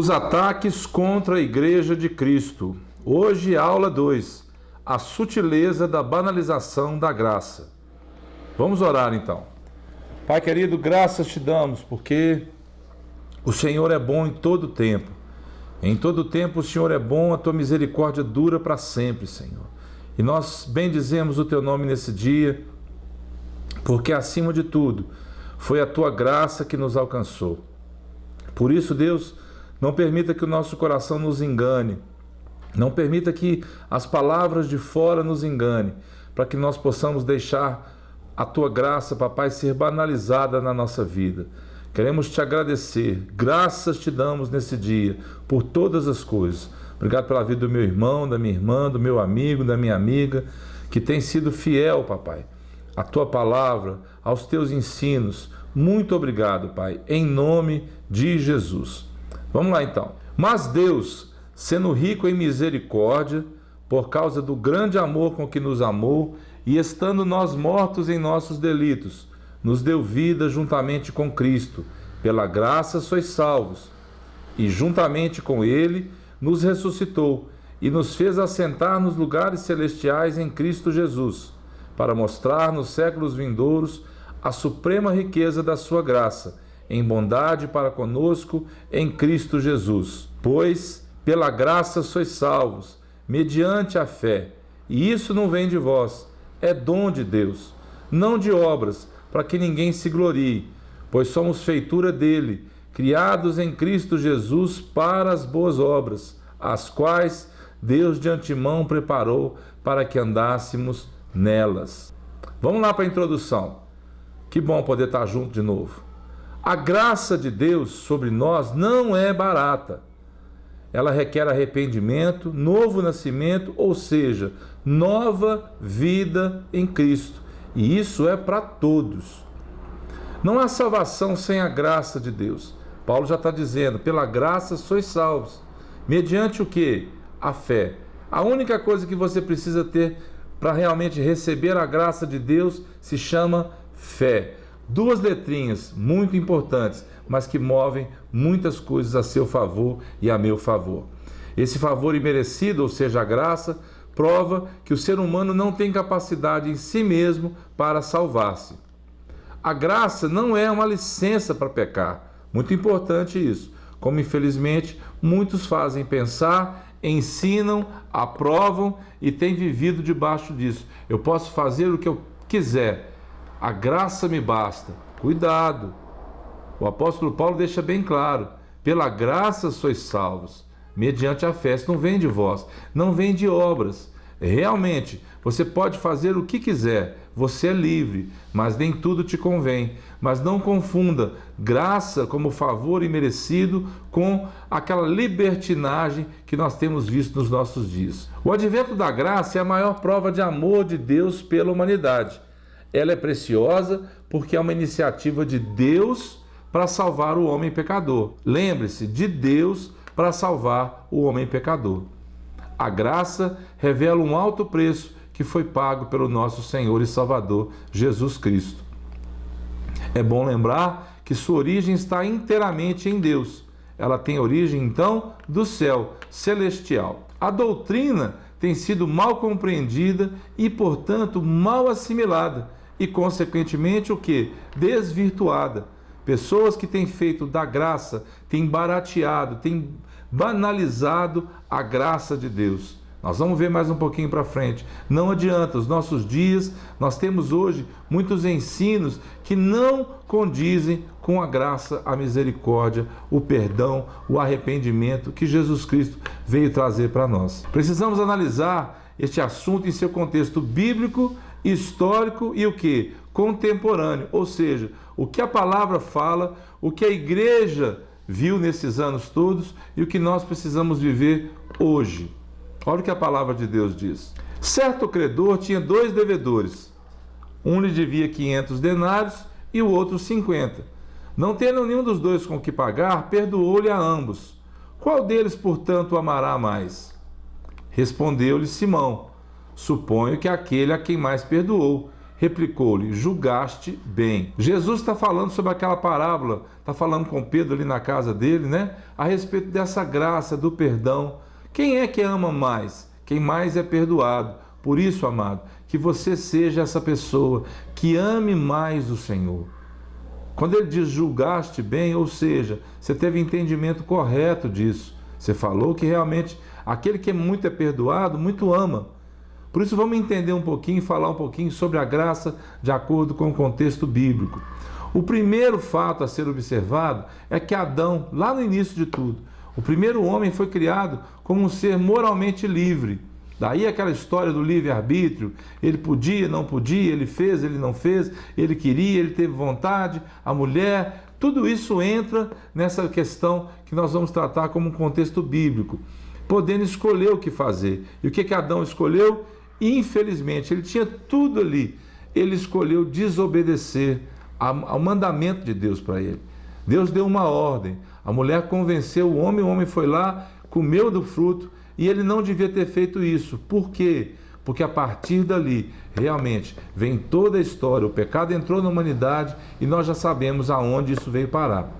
Os ataques contra a Igreja de Cristo. Hoje, aula 2. A sutileza da banalização da graça. Vamos orar então. Pai querido, graças te damos, porque o Senhor é bom em todo tempo. Em todo tempo o Senhor é bom, a tua misericórdia dura para sempre, Senhor. E nós bendizemos o teu nome nesse dia, porque acima de tudo, foi a tua graça que nos alcançou. Por isso, Deus, não permita que o nosso coração nos engane. Não permita que as palavras de fora nos engane, para que nós possamos deixar a tua graça, papai, ser banalizada na nossa vida. Queremos te agradecer. Graças te damos nesse dia por todas as coisas. Obrigado pela vida do meu irmão, da minha irmã, do meu amigo, da minha amiga, que tem sido fiel, papai, à tua palavra, aos teus ensinos. Muito obrigado, Pai, em nome de Jesus. Vamos lá então. Mas Deus, sendo rico em misericórdia, por causa do grande amor com que nos amou, e estando nós mortos em nossos delitos, nos deu vida juntamente com Cristo. Pela graça sois salvos. E juntamente com Ele nos ressuscitou e nos fez assentar nos lugares celestiais em Cristo Jesus, para mostrar nos séculos vindouros a suprema riqueza da sua graça, em bondade para conosco em Cristo Jesus. Pois, pela graça sois salvos, mediante a fé, e isso não vem de vós, é dom de Deus, não de obras, para que ninguém se glorie, pois somos feitura dele, criados em Cristo Jesus para as boas obras, as quais Deus de antemão preparou para que andássemos nelas. Vamos lá para a introdução. Que bom poder estar junto de novo. A graça de Deus sobre nós não é barata. Ela requer arrependimento, novo nascimento, ou seja, nova vida em Cristo. E isso é para todos. Não há salvação sem a graça de Deus. Paulo já está dizendo, pela graça sois salvos. Mediante o quê? A fé. A única coisa que você precisa ter para realmente receber a graça de Deus se chama fé. Duas letrinhas muito importantes, mas que movem muitas coisas a seu favor e a meu favor. Esse favor imerecido, ou seja, a graça, prova que o ser humano não tem capacidade em si mesmo para salvar-se. A graça não é uma licença para pecar. Muito importante isso. Como infelizmente muitos fazem pensar, ensinam, aprovam e têm vivido debaixo disso. Eu posso fazer o que eu quiser. A graça me basta. Cuidado. O apóstolo Paulo deixa bem claro. Pela graça sois salvos, mediante a fé. Isso não vem de vós, não vem de obras. Realmente, você pode fazer o que quiser, você é livre, mas nem tudo te convém. Mas não confunda graça como favor imerecido com aquela libertinagem que nós temos visto nos nossos dias. O advento da graça é a maior prova de amor de Deus pela humanidade. Ela é preciosa porque é uma iniciativa de Deus para salvar o homem pecador. Lembre-se, de Deus para salvar o homem pecador. A graça revela um alto preço que foi pago pelo nosso Senhor e Salvador, Jesus Cristo. É bom lembrar que sua origem está inteiramente em Deus. Ela tem origem, então, do céu celestial. A doutrina tem sido mal compreendida e, portanto, mal assimilada e, consequentemente, o quê? Desvirtuada. Pessoas que têm feito da graça, têm barateado, têm banalizado a graça de Deus. Nós vamos ver mais um pouquinho para frente. Não adianta, os nossos dias, nós temos hoje muitos ensinos que não condizem com a graça, a misericórdia, o perdão, o arrependimento que Jesus Cristo veio trazer para nós. Precisamos analisar este assunto em seu contexto bíblico, histórico e o que? Contemporâneo, ou seja, o que a palavra fala, o que a igreja viu nesses anos todos e o que nós precisamos viver hoje. Olha o que a palavra de Deus diz. Certo credor tinha 2 devedores. Um lhe devia 500 denários e o outro 50. Não tendo nenhum dos dois com que pagar, perdoou-lhe a ambos. Qual deles, portanto, o amará mais? Respondeu-lhe Simão. Suponho que aquele a quem mais perdoou. replicou-lhe: julgaste bem. Jesus está falando sobre aquela parábola, está falando com Pedro ali na casa dele, né? A respeito dessa graça, do perdão. Quem é que ama mais? Quem mais é perdoado. Por isso, amado, que você seja essa pessoa que ame mais o Senhor. Quando ele diz julgaste bem, ou seja, você teve entendimento correto disso. Você falou que realmente aquele que muito é perdoado, muito ama. Por isso vamos entender um pouquinho, falar um pouquinho sobre a graça de acordo com o contexto bíblico. O primeiro fato a ser observado é que Adão, lá no início de tudo, o primeiro homem foi criado como um ser moralmente livre. Daí aquela história do livre-arbítrio, ele podia, não podia, ele fez, ele não fez, ele queria, ele teve vontade, a mulher, tudo isso entra nessa questão que nós vamos tratar como um contexto bíblico, podendo escolher o que fazer. E o que Adão escolheu? Infelizmente, ele tinha tudo ali, ele escolheu desobedecer ao mandamento de Deus para ele. Deus deu uma ordem, a mulher convenceu o homem foi lá, comeu do fruto, e ele não devia ter feito isso. Por quê? Porque a partir dali, realmente, vem toda a história. O pecado entrou na humanidade e nós já sabemos aonde isso veio parar.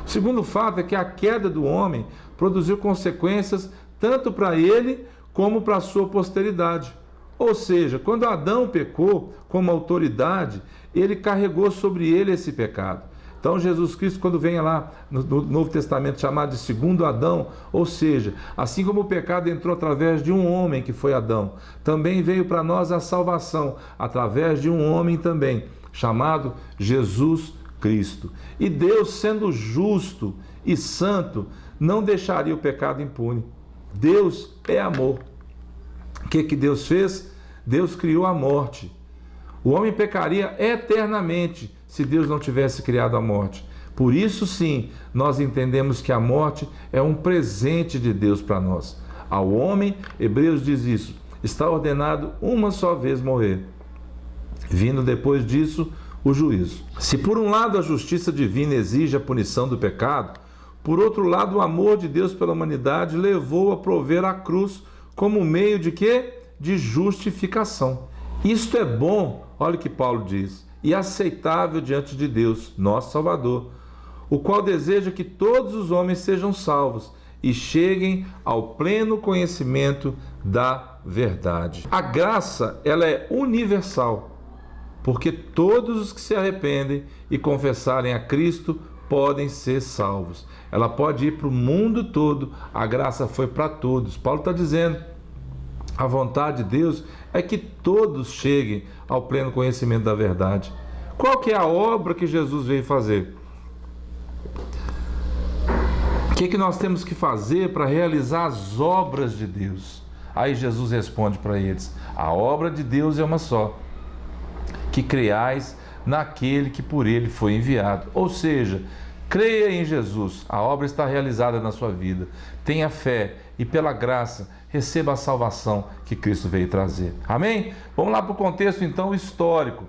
O segundo fato é que a queda do homem produziu consequências tanto para ele como para a sua posteridade. Ou seja, quando Adão pecou como autoridade, ele carregou sobre ele esse pecado. Então Jesus Cristo, quando vem lá no Novo Testamento chamado de segundo Adão, ou seja, assim como o pecado entrou através de um homem que foi Adão, também veio para nós a salvação através de um homem também, chamado Jesus Cristo. E Deus, sendo justo e santo, não deixaria o pecado impune. Deus é amor. O que Deus fez? Deus criou a morte. O homem pecaria eternamente se Deus não tivesse criado a morte. Por isso, sim, nós entendemos que a morte é um presente de Deus para nós. Ao homem, Hebreus diz isso, está ordenado uma só vez morrer, vindo depois disso o juízo. Se por um lado a justiça divina exige a punição do pecado, por outro lado o amor de Deus pela humanidade levou a prover a cruz como meio de quê? De justificação. Isto é bom, olha o que Paulo diz, e aceitável diante de Deus, nosso Salvador, o qual deseja que todos os homens sejam salvos e cheguem ao pleno conhecimento da verdade. A graça, ela é universal, porque todos os que se arrependem e confessarem a Cristo podem ser salvos. Ela pode ir para o mundo todo, a graça foi para todos. Paulo está dizendo, a vontade de Deus é que todos cheguem ao pleno conhecimento da verdade. Qual que é a obra que Jesus veio fazer? O que nós temos que fazer para realizar as obras de Deus? Aí Jesus responde para eles, a obra de Deus é uma só, que creiais naquele que por ele foi enviado. Ou seja, creia em Jesus, a obra está realizada na sua vida. Tenha fé e pela graça receba a salvação que Cristo veio trazer. Amém? Vamos lá para o contexto então histórico.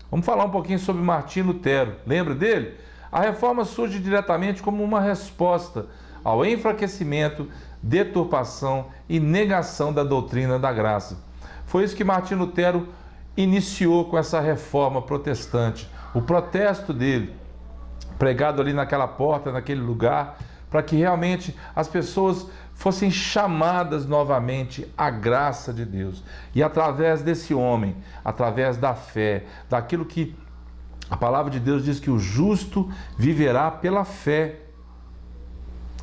Vamos falar um pouquinho sobre Martim Lutero. Lembra dele? A reforma surge diretamente como uma resposta ao enfraquecimento, deturpação e negação da doutrina da graça. Foi isso que Martim Lutero iniciou com essa reforma protestante. O protesto dele, pregado ali naquela porta, naquele lugar, para que realmente as pessoas fossem chamadas novamente à graça de Deus. E através desse homem, através da fé, daquilo que a palavra de Deus diz que o justo viverá pela fé.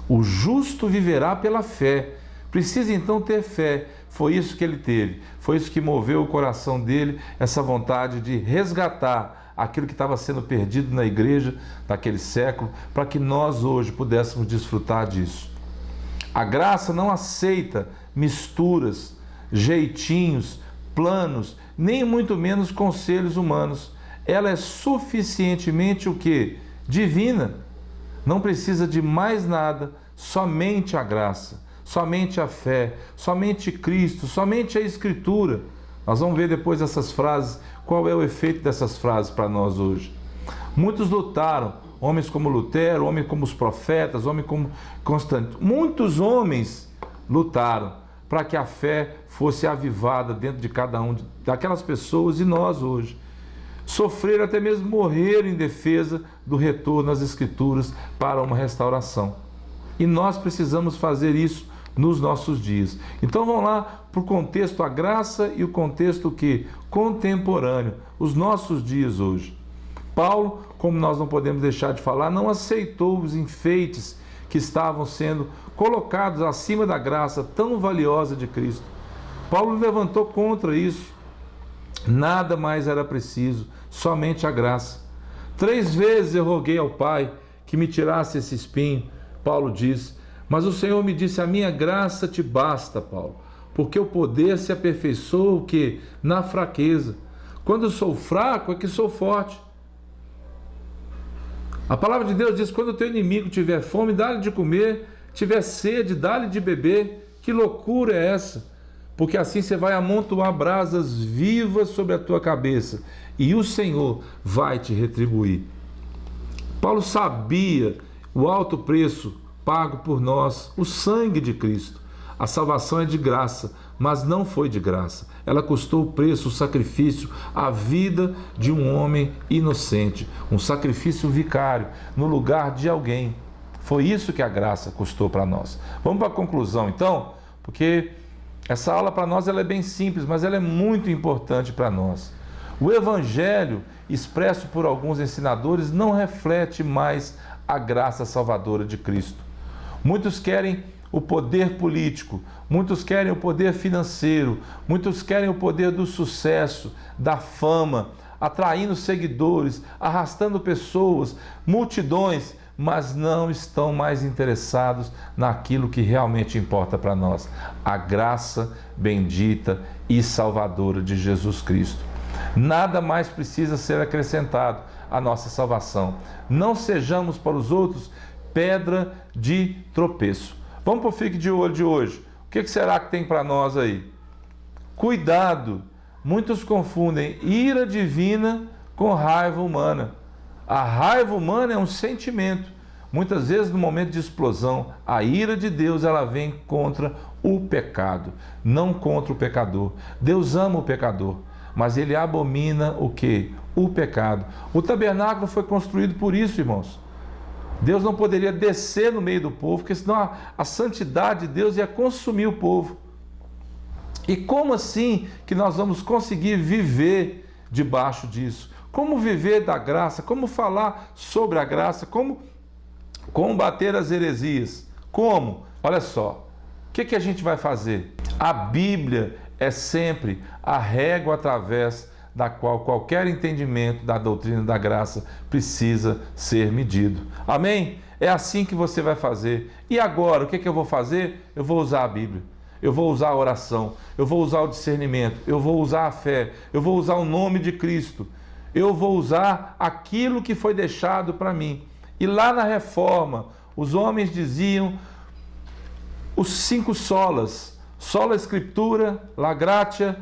O justo viverá pela fé. Precisa então ter fé. Foi isso que ele teve. Foi isso que moveu o coração dele, essa vontade de resgatar aquilo que estava sendo perdido na igreja naquele século, para que nós hoje pudéssemos desfrutar disso. A graça não aceita misturas, jeitinhos, planos, nem muito menos conselhos humanos. Ela é suficientemente o quê? Divina. Não precisa de mais nada, somente a graça, somente a fé, somente Cristo, somente a Escritura. Nós vamos ver depois essas frases, qual é o efeito dessas frases para nós hoje. Muitos lutaram, homens como Lutero, homens como os profetas, homens como Constantino. Muitos homens lutaram para que a fé fosse avivada dentro de cada um daquelas pessoas e nós hoje. sofrer, até mesmo morrer em defesa do retorno às Escrituras para uma restauração. E nós precisamos fazer isso nos nossos dias. Então vamos lá para o contexto, a graça e o contexto que? Contemporâneo, os nossos dias hoje. Paulo, como nós não podemos deixar de falar, não aceitou os enfeites que estavam sendo colocados acima da graça tão valiosa de Cristo. Paulo levantou contra isso. Nada mais era preciso, somente a graça. 3 vezes eu roguei ao Pai que me tirasse esse espinho, Paulo diz, mas o Senhor me disse, a minha graça te basta, Paulo, porque o poder se aperfeiçoa o quê? Na fraqueza. Quando eu sou fraco é que sou forte. A palavra de Deus diz, quando o teu inimigo tiver fome, dá-lhe de comer, tiver sede, dá-lhe de beber. Que loucura é essa? Porque assim você vai amontoar brasas vivas sobre a tua cabeça e o Senhor vai te retribuir. Paulo sabia o alto preço pago por nós, o sangue de Cristo. A salvação é de graça, mas não foi de graça. Ela custou o preço, o sacrifício, a vida de um homem inocente, um sacrifício vicário no lugar de alguém. Foi isso que a graça custou para nós. Vamos para a conclusão então, porque essa aula para nós ela é bem simples, mas ela é muito importante para nós. O Evangelho, expresso por alguns ensinadores, não reflete mais a graça salvadora de Cristo. Muitos querem o poder político, muitos querem o poder financeiro, muitos querem o poder do sucesso, da fama, atraindo seguidores, arrastando pessoas, multidões, mas não estão mais interessados naquilo que realmente importa para nós, a graça bendita e salvadora de Jesus Cristo. Nada mais precisa ser acrescentado à nossa salvação. Não sejamos para os outros pedra de tropeço. Vamos para o Fique de Olho de hoje. O que será que tem para nós aí? Cuidado! Muitos confundem ira divina com raiva humana. A raiva humana é um sentimento. Muitas vezes, no momento de explosão, a ira de Deus ela vem contra o pecado, não contra o pecador. Deus ama o pecador, mas Ele abomina o quê? O pecado. O tabernáculo foi construído por isso, irmãos. Deus não poderia descer no meio do povo, porque senão a santidade de Deus ia consumir o povo. E como assim que nós vamos conseguir viver debaixo disso? Como viver da graça? Como falar sobre a graça? Como combater as heresias? Como? Olha só, o que a gente vai fazer? A Bíblia é sempre a régua através da qual qualquer entendimento da doutrina da graça precisa ser medido. Amém? É assim que você vai fazer. E agora, o que eu vou fazer? Eu vou usar a Bíblia. Eu vou usar a oração. Eu vou usar o discernimento. Eu vou usar a fé. Eu vou usar o nome de Cristo. Eu vou usar aquilo que foi deixado para mim. E lá na Reforma, os homens diziam os 5 solas. Sola Scriptura, La Gratia,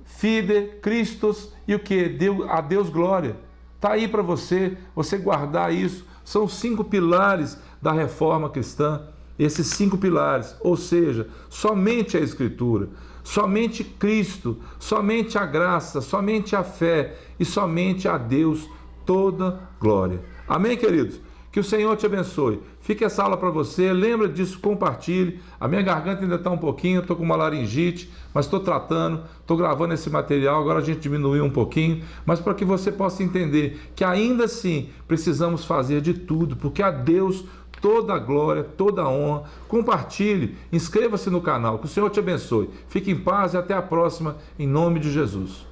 Fide, Christus e o que? A Deus glória. Está aí para você guardar isso. São os 5 pilares da reforma cristã. Esses 5 pilares, ou seja, somente a Escritura, somente Cristo, somente a graça, somente a fé e somente a Deus toda glória. Amém, queridos? Que o Senhor te abençoe. Fique essa aula para você, lembra disso, compartilhe. A minha garganta ainda está um pouquinho, estou com uma laringite, mas estou tratando, estou gravando esse material, agora a gente diminuiu um pouquinho, mas para que você possa entender que ainda assim precisamos fazer de tudo, porque a Deus toda a glória, toda a honra. Compartilhe, inscreva-se no canal, que o Senhor te abençoe. Fique em paz e até a próxima, em nome de Jesus.